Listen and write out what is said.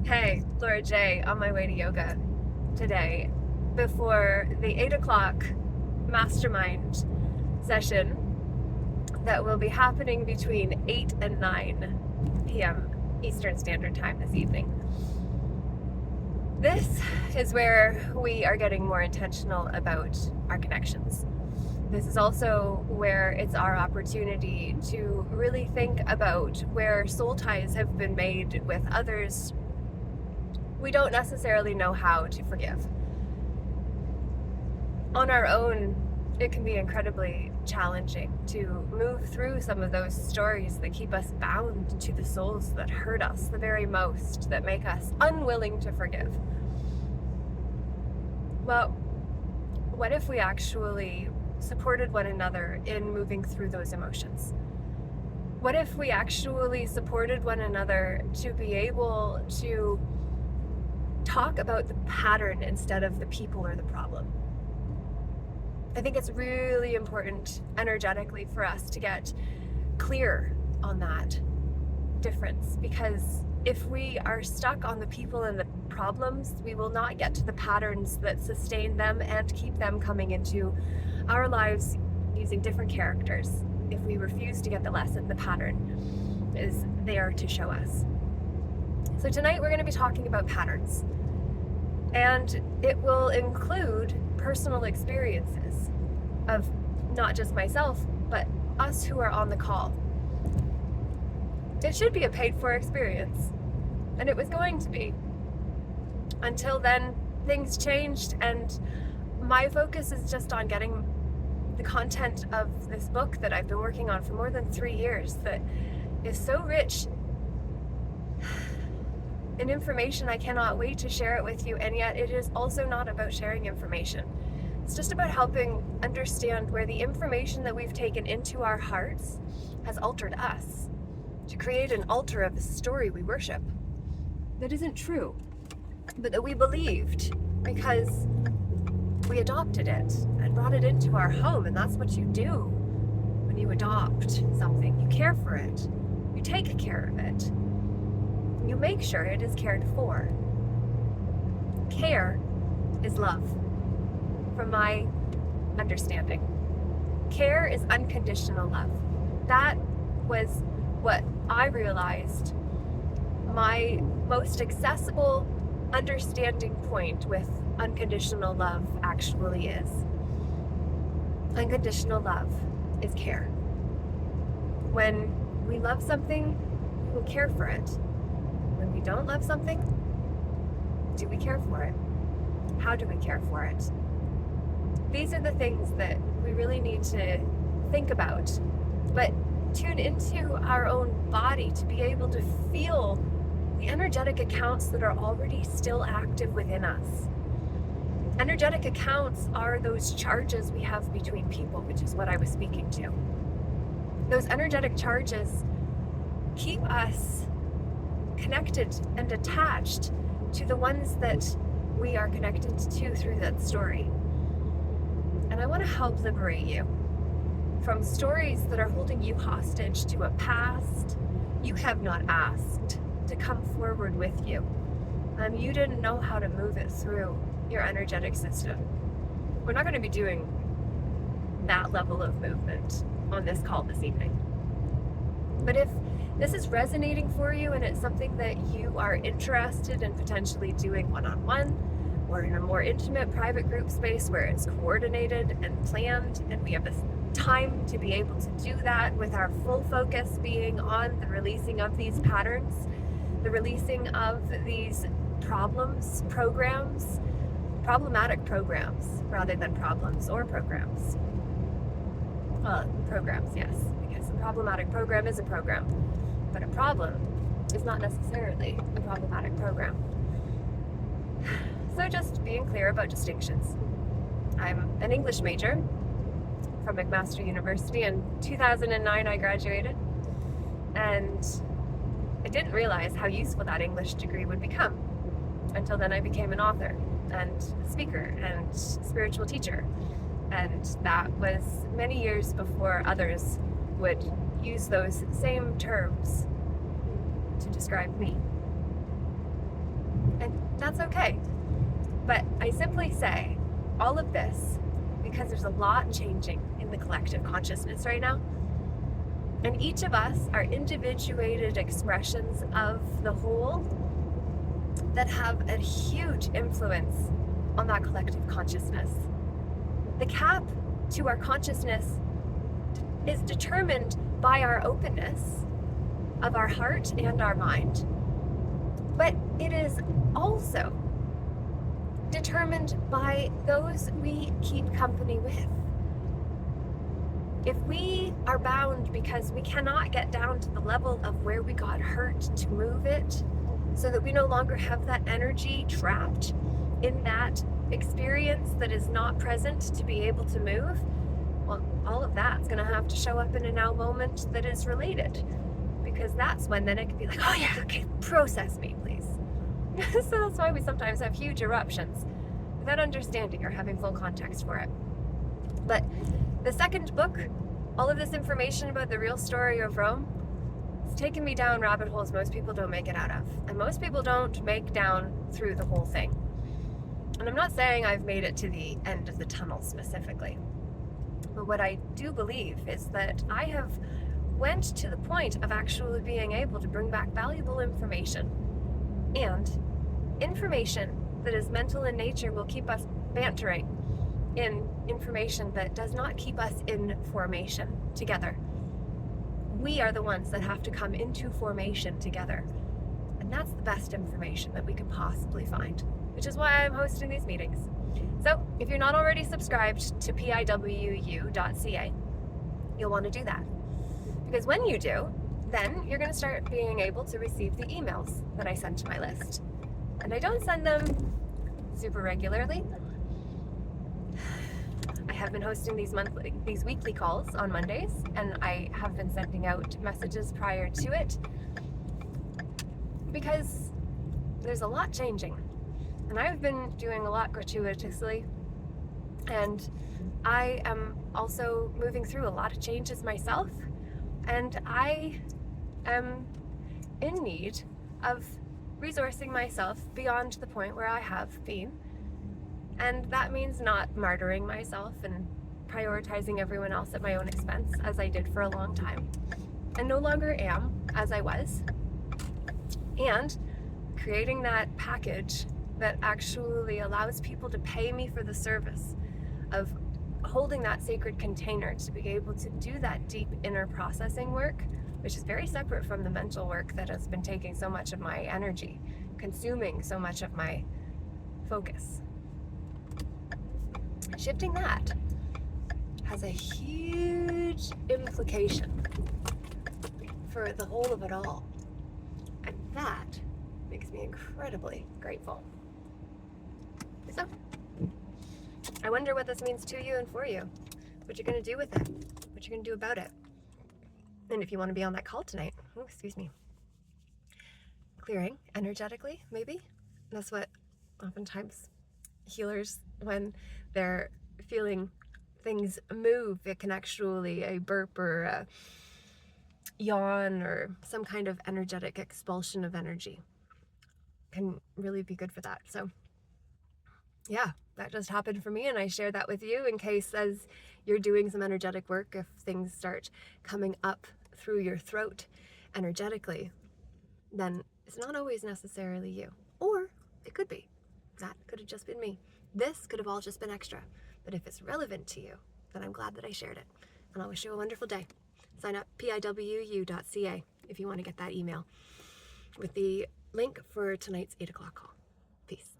Hey, Laura J. on my way to yoga today before the 8 o'clock mastermind session that will be happening between 8 and 9 p.m. Eastern Standard Time this evening. This is where we are getting more intentional about our connections. This is also where it's our opportunity to really think about where soul ties have been made with others we don't necessarily know how to forgive. On our own, it can be incredibly challenging to move through some of those stories that keep us bound to the souls that hurt us the very most, that make us unwilling to forgive. Well, what if we actually supported one another in moving through those emotions? What if we actually supported one another to be able to talk about the pattern instead of the people or the problem? I think it's really important energetically for us to get clear on that difference, because if we are stuck on the people and the problems, we will not get to the patterns that sustain them and keep them coming into our lives using different characters. If we refuse to get the lesson, the pattern is there to show us. So tonight we're going to be talking about patterns. And it will include personal experiences of not just myself, but us who are on the call. It should be a paid-for experience, and it was going to be. Until then, things changed, and my focus is just on getting the content of this book that I've been working on for more than 3 years that is so rich in information. I cannot wait to share it with you, and yet it is also not about sharing information. It's just about helping understand where the information that we've taken into our hearts has altered us to create an altar of the story we worship that isn't true, but that we believed because we adopted it and brought it into our home. And that's what you do when you adopt something. You care for it, you take care of it, you make sure it is cared for. Care is love, from my understanding. Care is unconditional love. That was what I realized my most accessible understanding point with unconditional love actually is. Unconditional love is care. When we love something, we will care for it. When we don't love something, do we care for it? How do we care for it? These are the things that we really need to think about, but tune into our own body to be able to feel the energetic accounts that are already still active within us. Energetic accounts are those charges we have between people, which is what I was speaking to. Those energetic charges keep us connected and attached to the ones that we are connected to through that story. And I want to help liberate you from stories that are holding you hostage to a past you have not asked to come forward with you. You didn't know how to move it through your energetic system. We're not going to be doing that level of movement on this call this evening. But if this is resonating for you and it's something that you are interested in potentially doing one-on-one or in a more intimate private group space where it's coordinated and planned, and we have this time to be able to do that with our full focus being on the releasing of these patterns, the releasing of these problematic programs rather than problems or programs. Programs, yes, because a problematic program is a program, but a problem is not necessarily a problematic program. So just being clear about distinctions. I'm an English major from McMaster University. In 2009 I graduated, and I didn't realize how useful that English degree would become until then. I became an author and speaker and spiritual teacher, and that was many years before others would use those same terms to describe me. that's okay. But I simply say all of this because there's a lot changing in the collective consciousness right now. And each of us are individuated expressions of the whole that have a huge influence on that collective consciousness. The cap to our consciousness is determined by our openness of our heart and our mind. But it is also determined by those we keep company with. If we are bound because we cannot get down to the level of where we got hurt to move it, so that we no longer have that energy trapped in that experience that is not present to be able to move, well, all of that's going to have to show up in a now moment that is related. Because that's when then it can be like, oh yeah, okay, process me, please. So that's why we sometimes have huge eruptions without understanding or having full context for it. But the second book, all of this information about the real story of Rome, it's taken me down rabbit holes most people don't make it out of. And most people don't make down through the whole thing. And I'm not saying I've made it to the end of the tunnel specifically. But what I do believe is that I have went to the point of actually being able to bring back valuable information. And information that is mental in nature will keep us bantering in information that does not keep us in formation together. We are the ones that have to come into formation together. And that's the best information that we could possibly find, which is why I'm hosting these meetings. So if you're not already subscribed to PIWU.ca, you'll want to do that. Because when you do, then you're going to start being able to receive the emails that I send to my list. And I don't send them super regularly. I have been hosting these weekly calls on Mondays, and I have been sending out messages prior to it because there's a lot changing. And I've been doing a lot gratuitously, and I am also moving through a lot of changes myself, and I am in need of resourcing myself beyond the point where I have been. And that means not martyring myself and prioritizing everyone else at my own expense, as I did for a long time, and no longer am, as I was. And creating that package that actually allows people to pay me for the service of holding that sacred container to be able to do that deep inner processing work, which is very separate from the mental work that has been taking so much of my energy, consuming so much of my focus. Shifting that has a huge implication for the whole of it all. And that makes me incredibly grateful. So, I wonder what this means to you and for you. What you're going to do with it. What you're going to do about it. And if you want to be on that call tonight, clearing energetically, maybe. That's what oftentimes healers, when they're feeling things move, it can actually, a burp or a yawn or some kind of energetic expulsion of energy can really be good for that. So yeah, that just happened for me, and I share that with you in case, as you're doing some energetic work, if things start coming up through your throat energetically, then it's not always necessarily you. Or it could be. That could have just been me. This could have all just been extra. But if it's relevant to you, then I'm glad that I shared it. And I wish you a wonderful day. Sign up PIWU.ca if you want to get that email with the link for tonight's 8 o'clock call. Peace.